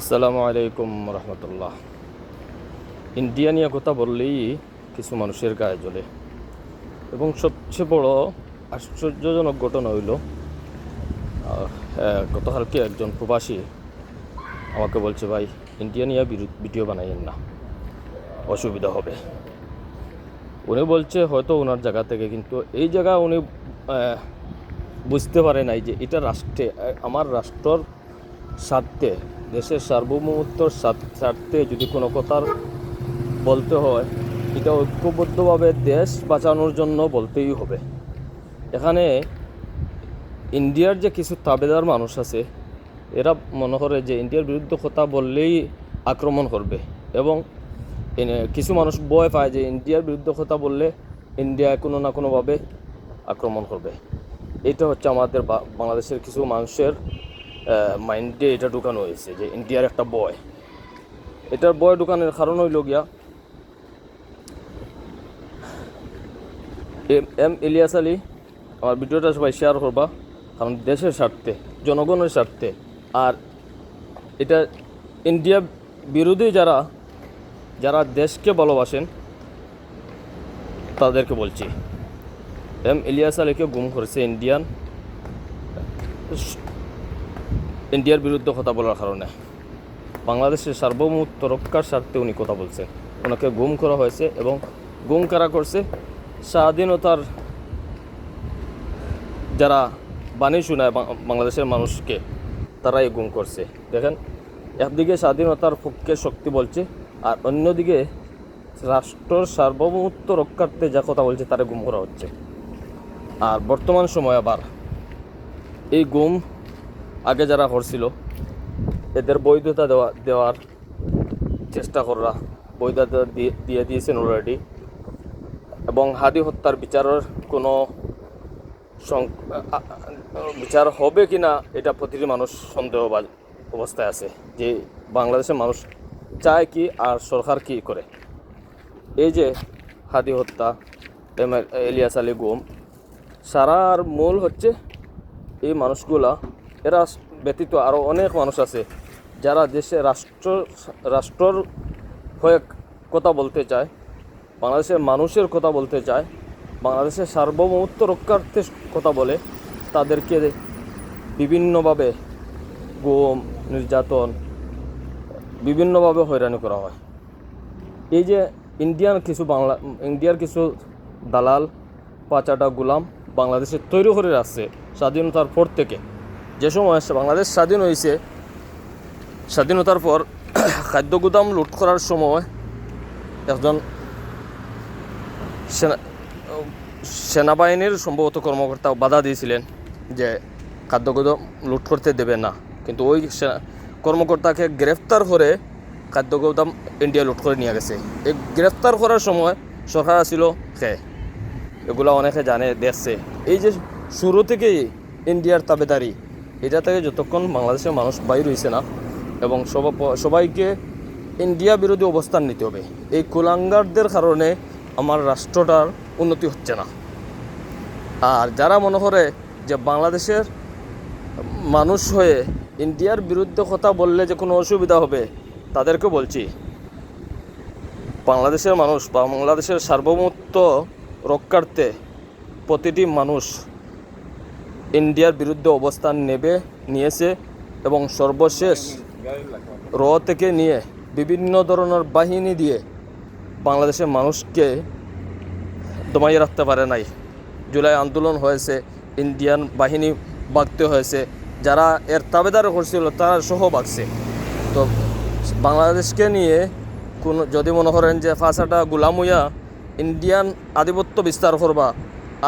আসসালামু আলাইকুম রহমতুল্লাহ। ইন্ডিয়া নিয়ে কথা বললেই কিছু মানুষের গায়ে জ্বলে, এবং সবচেয়ে বড় আশ্চর্যজনক ঘটনা হইল গতকালকে একজন প্রবাসী আমাকে বলছে, ভাই ইন্ডিয়া নিয়ে ভিডিও বানাইয়েন না, অসুবিধা হবে। উনি বলছে হয়তো ওনার জায়গা থেকে, কিন্তু এই জায়গা উনি বুঝতে পারে নাই যে এটা আমার রাষ্ট্রর স্বার্থে, দেশের সার্বভৌমত্বর স্বার্থে যদি কোনো কথার বলতে হয়, এটা ঐক্যবদ্ধভাবে দেশ বাঁচানোর জন্য বলতেই হবে। এখানে ইন্ডিয়ার যে কিছু তাবেদার মানুষ আছে, এরা মনে করে যে ইন্ডিয়ার বিরুদ্ধে কথা বললেই আক্রমণ করবে, এবং কিছু মানুষ ভয় পায় যে ইন্ডিয়ার বিরুদ্ধে কথা বললে ইন্ডিয়া কোনো না কোনোভাবে আক্রমণ করবে। এটা হচ্ছে আমাদের বাংলাদেশের কিছু মানুষের মাইন্ডে এটা ঢুকানো হয়েছে যে ইন্ডিয়ার একটা ভয়। এটার ভয় ঢুকানোর কারণ হইল গিয়া এম ইলিয়াস আলী। আমার ভিডিওটা সবাই শেয়ার করবা, কারণ দেশের স্বার্থে, জনগণের স্বার্থে। আর এটা ইন্ডিয়া বিরোধী যারা দেশকে ভালোবাসেন তাদেরকে বলছি, এম ইলিয়াস আলীকে গুম করেছে ইন্ডিয়ার বিরুদ্ধে কথা বলার কারণে। বাংলাদেশের সার্বভৌমত্ব রক্ষার স্বার্থে উনি কথা বলছেন, ওনাকে গুম করা হয়েছে, এবং গুম কারা করছে? স্বাধীনতার যারা বাণী শোনায় বাংলাদেশের মানুষকে, তারাই গুম করছে। দেখেন, একদিকে স্বাধীনতার পক্ষে শক্তি বলছে, আর অন্যদিকে রাষ্ট্রের সার্বভৌমত্ব রক্ষার্থে যা কথা বলছে তারা গুম করা হচ্ছে। আর বর্তমান সময় আবার এই গুম আগে যারা করছিল এদের বৈধতা দেওয়ার চেষ্টা করা, বৈধতা দিয়ে দিয়েছেন অলরেডি। এবং হাদি হত্যার বিচারের কোনো বিচার হবে কি না, এটা প্রতিটি মানুষ সন্দেহবাদ অবস্থায় আছে যে বাংলাদেশের মানুষ চায় কি আর সরকার কি করে। এই যে হাদি হত্যা, ইলিয়াস আলী গুম, সারার মূল হচ্ছে এই মানুষগুলা। এরা ব্যতীত আরও অনেক মানুষ আছে যারা দেশে রাষ্ট্রর হয়ে কথা বলতে চায়, বাংলাদেশের মানুষের কথা বলতে চায়, বাংলাদেশের সার্বভৌমত্ব রক্ষার্থে কথা বলে। তাদেরকে বিভিন্নভাবে গুম, নির্যাতন, বিভিন্নভাবে হয়রানি করা হয়। এই যে ইন্ডিয়ার কিছু দালাল, পাচাটা গুলাম বাংলাদেশে তৈরি করে আসছে স্বাধীনতার পর থেকে। যে সময় বাংলাদেশ স্বাধীন হয়েছে, স্বাধীনতার পর খাদ্য গুদাম লুট করার সময় একজন সেনাবাহিনীর সম্ভবত কর্মকর্তা বাধা দিয়েছিলেন যে খাদ্য গুদাম লুট করতে দেবে না, কিন্তু ওই কর্মকর্তাকে গ্রেফতার করে খাদ্য গুদাম ইন্ডিয়া লুট করে নিয়ে গেছে। এই গ্রেফতার করার সময় সরকার ছিল এগুলো অনেকে জানে, দেখছে। এই যে শুরু থেকেই ইন্ডিয়ার তাবেদারি, এটা থেকে যতক্ষণ বাংলাদেশের মানুষ বাইর হয়েছে না, এবং সবাইকে ইন্ডিয়া বিরোধী অবস্থান নিতে হবে। এই কুলাঙ্গারদের কারণে আমার রাষ্ট্রটার উন্নতি হচ্ছে না। আর যারা মনে করে যে বাংলাদেশের মানুষ হয়ে ইন্ডিয়ার বিরুদ্ধে কথা বললে যে কোনো অসুবিধা হবে, তাদেরকে বলছি, বাংলাদেশের মানুষ বা বাংলাদেশের সার্বভৌমত্ব রক্ষার্থে প্রতিটি মানুষ ইন্ডিয়ার বিরুদ্ধে অবস্থান নিয়েছে, এবং সর্বশেষ থেকে নিয়ে বিভিন্ন ধরনের বাহিনী দিয়ে বাংলাদেশের মানুষকে দমাইয়ে রাখতে পারে নাই। জুলাই আন্দোলন হয়েছে, ইন্ডিয়ান বাহিনী ভাগতে হয়েছে, যারা এর তাবেদার করছিল তারা সহ ভাগছে। তো বাংলাদেশকে নিয়ে যদি মনে করেন যে ফাঁসাটা গুলাম হইয়া ইন্ডিয়ান আধিপত্য বিস্তার করবা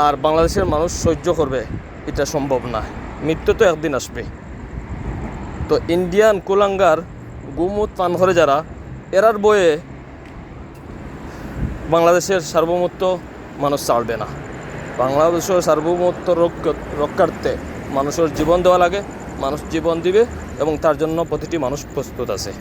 আর বাংলাদেশের মানুষ সহ্য করবে, এটা সম্ভব না। মৃত্যু তো একদিন আসবে। তো ইন্ডিয়ান কুলাঙ্গার গুমুত পান করে যারা, এরার বয়ে বাংলাদেশের সার্বভৌমত্ব মানুষ ছাড়বে না। বাংলাদেশের সার্বভৌমত্ব রক্ষার্থে মানুষের জীবন দেওয়া লাগে, মানুষ জীবন দিবে, এবং তার জন্য প্রতিটি মানুষ প্রস্তুত আছে।